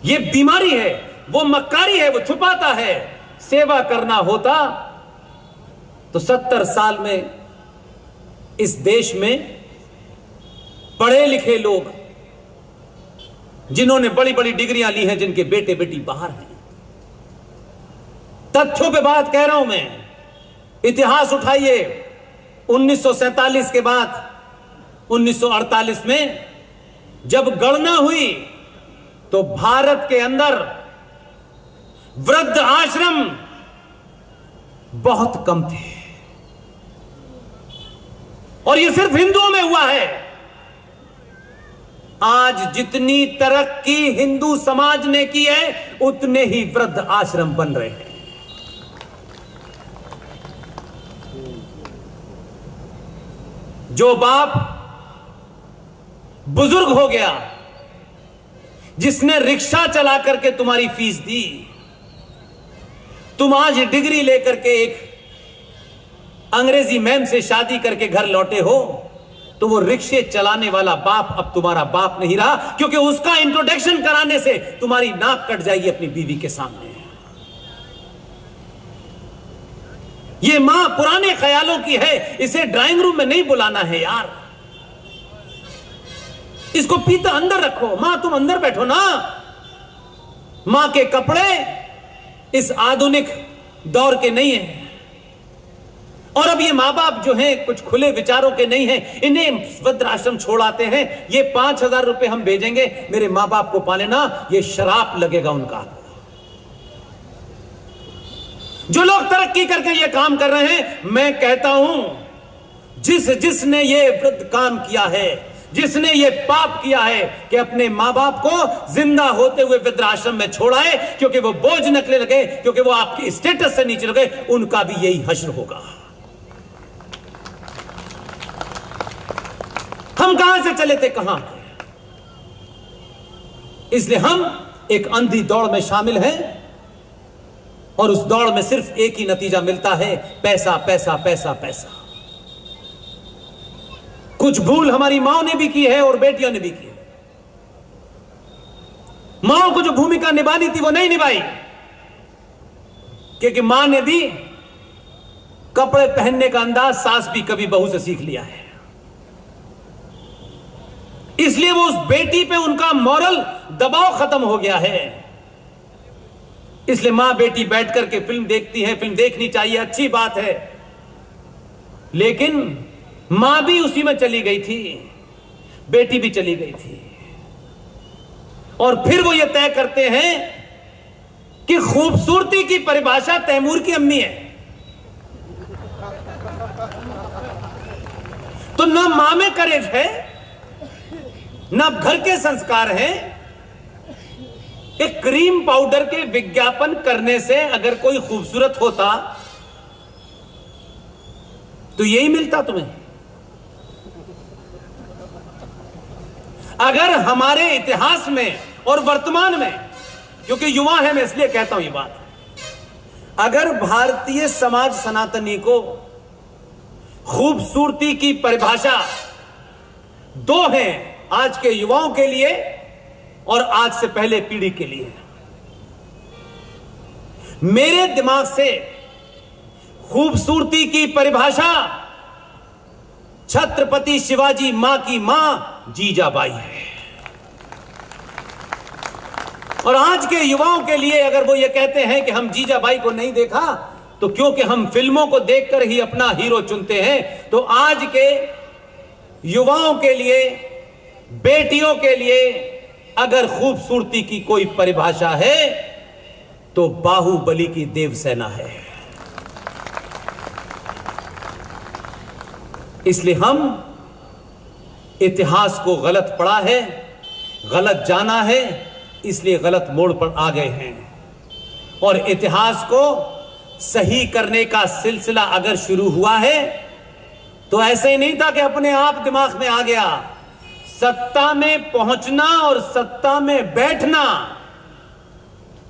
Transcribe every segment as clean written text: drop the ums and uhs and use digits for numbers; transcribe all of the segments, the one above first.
ये बीमारी है, वो मक्कारी है, वो छुपाता है। सेवा करना होता तो 70 साल में इस देश में पढ़े लिखे लोग जिन्होंने बड़ी बड़ी डिग्रियां ली हैं, जिनके बेटे बेटी बाहर हैं, तथ्यों पे बात कह रहा हूं मैं। इतिहास उठाइए, 1947 के बाद 1948 में जब गणना हुई तो भारत के अंदर वृद्ध आश्रम बहुत कम थे, और यह सिर्फ हिंदुओं में हुआ है। आज जितनी तरक्की हिंदू समाज ने की है, उतने ही वृद्ध आश्रम बन रहे हैं। जो बाप बुजुर्ग हो गया, जिसने रिक्शा चला करके तुम्हारी फीस दी, तुम आज डिग्री लेकर के एक अंग्रेजी मैम से शादी करके घर लौटे हो, तो वो रिक्शे चलाने वाला बाप अब तुम्हारा बाप नहीं रहा, क्योंकि उसका इंट्रोडक्शन कराने से तुम्हारी नाक कट जाएगी अपनी बीवी के सामने। ये मां पुराने ख्यालों की है, इसे ड्राइंग रूम में नहीं बुलाना है यार। इसको पीता अंदर रखो। मां तुम अंदर बैठो ना। मां के कपड़े इस आधुनिक दौर के नहीं हैं, और अब ये मां बाप जो हैं कुछ खुले विचारों के नहीं हैं, इन्हें वृद्धाश्रम छोड़ आते हैं। ये 5,000 रुपए हम भेजेंगे मेरे मां बाप को पाले ना, ये शराप लगेगा उनका। जो लोग तरक्की करके ये काम कर रहे हैं, मैं कहता हूं जिसने ये वृद्ध काम किया है, जिसने ये पाप किया है कि अपने मां बाप को जिंदा होते हुए वृद्धाश्रम में छोड़ाए, क्योंकि वो बोझ नकले लगे, क्योंकि वो आपके स्टेटस से नीचे लगे, उनका भी यही हश्र होगा। हम कहां से चले थे, कहां? इसलिए हम एक अंधी दौड़ में शामिल हैं, और उस दौड़ में सिर्फ एक ही नतीजा मिलता है, पैसा पैसा पैसा पैसा। कुछ भूल हमारी माओ ने भी की है और बेटियों ने भी की है। माओ को जो भूमिका निभानी थी वो नहीं निभाई, क्योंकि मां ने भी कपड़े पहनने का अंदाज सास भी कभी बहू से सीख लिया है। इसलिए वो उस बेटी पे उनका मॉरल दबाव खत्म हो गया है। इसलिए मां बेटी बैठ करके फिल्म देखती है, फिल्म देखनी चाहिए, अच्छी बात है, लेकिन मां भी उसी में चली गई थी, बेटी भी चली गई थी। और फिर वो ये तय करते हैं कि खूबसूरती की परिभाषा तैमूर की अम्मी है। तो ना मां में करेज है, ना घर के संस्कार हैं। एक क्रीम पाउडर के विज्ञापन करने से अगर कोई खूबसूरत होता तो यही मिलता तुम्हें। अगर हमारे इतिहास में और वर्तमान में, क्योंकि युवा है मैं इसलिए कहता हूं ये बात, अगर भारतीय समाज सनातनी को खूबसूरती की परिभाषा दो हैं, आज के युवाओं के लिए और आज से पहले पीढ़ी के लिए। मेरे दिमाग से खूबसूरती की परिभाषा छत्रपति शिवाजी मां की मां जीजाबाई है। और आज के युवाओं के लिए अगर वो ये कहते हैं कि हम जीजाबाई को नहीं देखा, तो क्योंकि हम फिल्मों को देखकर ही अपना हीरो चुनते हैं, तो आज के युवाओं के लिए, बेटियों के लिए अगर खूबसूरती की कोई परिभाषा है तो बाहुबली की देवसेना है। इसलिए हम इतिहास को गलत पढ़ा है, गलत जाना है, इसलिए गलत मोड़ पर आ गए हैं। और इतिहास को सही करने का सिलसिला अगर शुरू हुआ है तो ऐसे ही नहीं था कि अपने आप दिमाग में आ गया। सत्ता में पहुंचना और सत्ता में बैठना,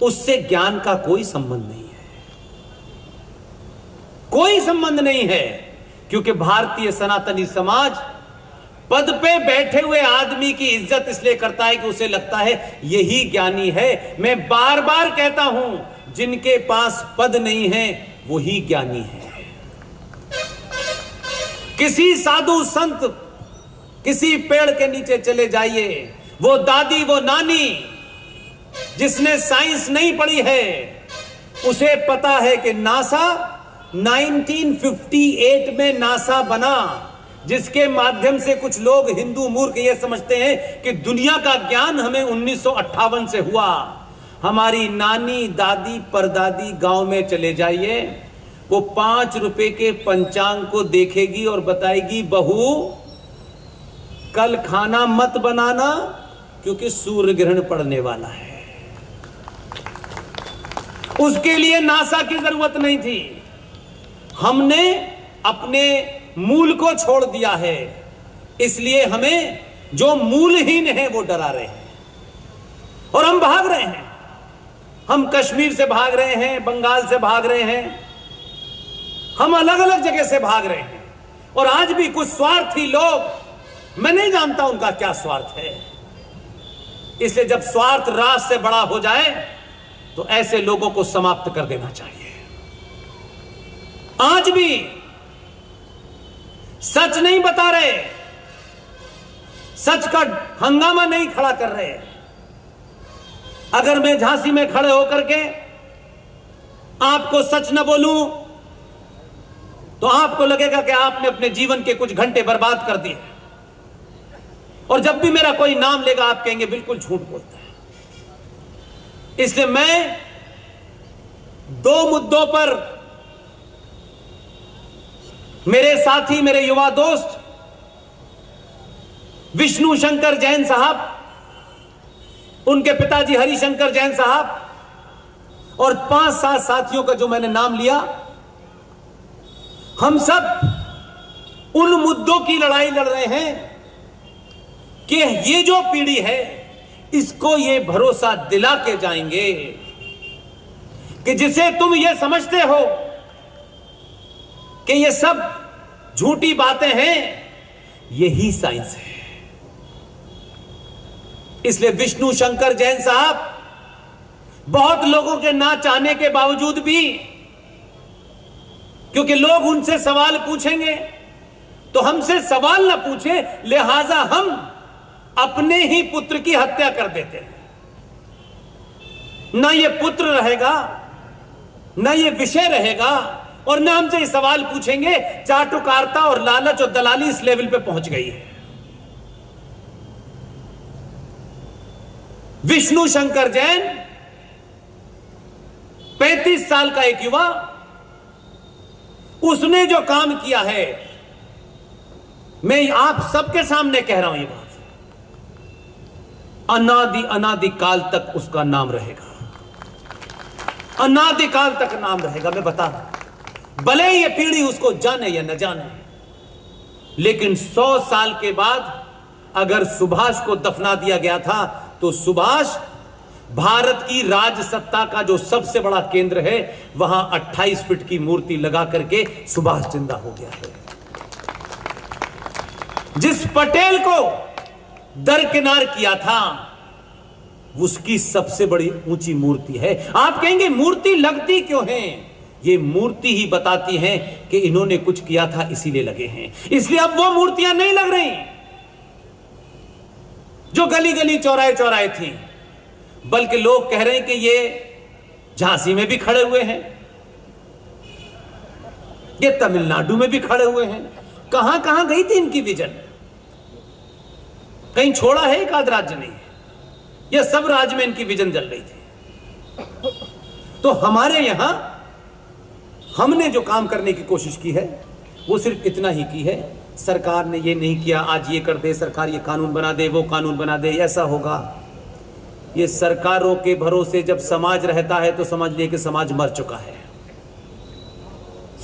उससे ज्ञान का कोई संबंध नहीं है, कोई संबंध नहीं है। क्योंकि भारतीय सनातनी समाज पद पे बैठे हुए आदमी की इज्जत इसलिए करता है कि उसे लगता है यही ज्ञानी है। मैं बार बार कहता हूं, जिनके पास पद नहीं है वही ज्ञानी है। किसी साधु संत, किसी पेड़ के नीचे चले जाइए, वो दादी, वो नानी जिसने साइंस नहीं पढ़ी है, उसे पता है कि नासा 1958 में नासा बना, जिसके माध्यम से कुछ लोग हिंदू मूर्ख ये समझते हैं कि दुनिया का ज्ञान हमें 1958 से हुआ। हमारी नानी, दादी, परदादी गांव में चले जाइए, वो 5 रुपए के पंचांग को देखेगी और बताएगी, बहू कल खाना मत बनाना क्योंकि सूर्य ग्रहण पड़ने वाला है। उसके लिए नासा की जरूरत नहीं थी। हमने अपने मूल को छोड़ दिया है, इसलिए हमें जो मूलहीन है वो डरा रहे हैं और हम भाग रहे हैं। हम कश्मीर से भाग रहे हैं, बंगाल से भाग रहे हैं, हम अलग अलग जगह से भाग रहे हैं। और आज भी कुछ स्वार्थी लोग, मैं नहीं जानता उनका क्या स्वार्थ है, इसलिए जब स्वार्थ राज से बड़ा हो जाए तो ऐसे लोगों को समाप्त कर देना चाहिए। आज भी सच नहीं बता रहे, सच का हंगामा नहीं खड़ा कर रहे। अगर मैं झांसी में खड़े होकर के आपको सच न बोलूं तो आपको लगेगा कि आपने अपने जीवन के कुछ घंटे बर्बाद कर दिए, और जब भी मेरा कोई नाम लेगा आप कहेंगे बिल्कुल झूठ बोलता है। इसलिए मैं 2 मुद्दों पर, मेरे साथी, मेरे युवा दोस्त विष्णु शंकर जैन साहब, उनके पिताजी हरिशंकर जैन साहब और 5-7 साथियों का जो मैंने नाम लिया, हम सब उन मुद्दों की लड़ाई लड़ रहे हैं कि ये जो पीढ़ी है इसको ये भरोसा दिला के जाएंगे कि जिसे तुम ये समझते हो कि ये सब झूठी बातें हैं, यही साइंस है। इसलिए विष्णु शंकर जैन साहब बहुत लोगों के ना चाहने के बावजूद भी, क्योंकि लोग उनसे सवाल पूछेंगे तो हमसे सवाल ना पूछे, लिहाजा हम अपने ही पुत्र की हत्या कर देते हैं। ना ये पुत्र रहेगा, ना ये विषय रहेगा, और ना हमसे ये सवाल पूछेंगे। चाटुकारिता और लालच और दलाली इस लेवल पे पहुंच गई है। विष्णु शंकर जैन 35 साल का एक युवा, उसने जो काम किया है, मैं आप सबके सामने कह रहा हूं ये बात, अनादि काल तक उसका नाम रहेगा, अनादि काल तक नाम रहेगा। मैं बता रहा हूं, भले ये पीढ़ी उसको जाने या न जाने, लेकिन 100 साल के बाद अगर सुभाष को दफना दिया गया था तो सुभाष भारत की राज सत्ता का जो सबसे बड़ा केंद्र है, वहां 28 फीट की मूर्ति लगा करके सुभाष जिंदा हो गया है। जिस पटेल को दरकिनार किया था, उसकी सबसे बड़ी ऊंची मूर्ति है। आप कहेंगे मूर्ति लगती क्यों है? ये मूर्ति ही बताती है कि इन्होंने कुछ किया था इसीलिए लगे हैं। इसलिए अब वो मूर्तियां नहीं लग रही जो गली गली चौराहे चौराहे थी, बल्कि लोग कह रहे हैं कि ये झांसी में भी खड़े हुए हैं, ये तमिलनाडु में भी खड़े हुए हैं। कहां कहां गई थी इनकी विजन? कहीं छोड़ा है एक आध राज्य नहीं, यह सब राज्य में इनकी विजन जल रही थी। तो हमारे यहां हमने जो काम करने की कोशिश की है वो सिर्फ इतना ही की है, सरकार ने ये नहीं किया, आज ये कर दे, सरकार ये कानून बना दे, वो कानून बना दे, ऐसा होगा। ये सरकारों के भरोसे जब समाज रहता है तो समझ लिए कि समाज मर चुका है।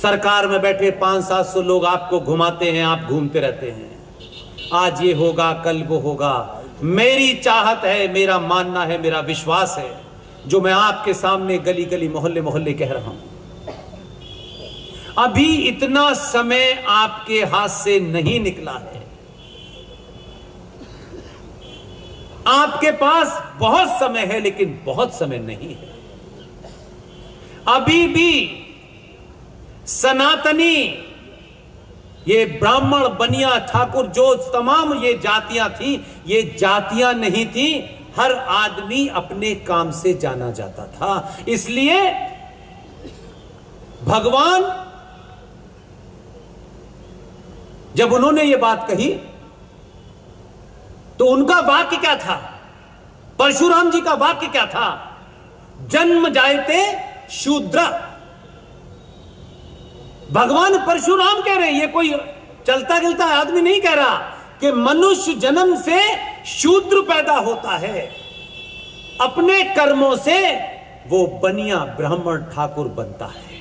सरकार में बैठे 500-700 लोग आपको घुमाते हैं, आप घूमते रहते हैं, आज ये होगा, कल वो होगा। मेरी चाहत है, मेरा मानना है, मेरा विश्वास है, जो मैं आपके सामने गली गली मोहल्ले मोहल्ले कह रहा हूं। अभी इतना समय आपके हाथ से नहीं निकला है आपके पास बहुत समय है लेकिन बहुत समय नहीं है। अभी भी सनातनी, ये ब्राह्मण, बनिया, ठाकुर, जो तमाम ये जातियां थी, ये जातियां नहीं थी। हर आदमी अपने काम से जाना जाता था। इसलिए भगवान जब उन्होंने ये बात कही तो उनका वाक्य क्या था? परशुराम जी का वाक्य क्या था? जन्म जायते शूद्र। भगवान परशुराम कह रहे हैं, ये कोई चलता गिलता आदमी नहीं कह रहा कि मनुष्य जन्म से शूद्र पैदा होता है, अपने कर्मों से वो बनिया ब्राह्मण ठाकुर बनता है।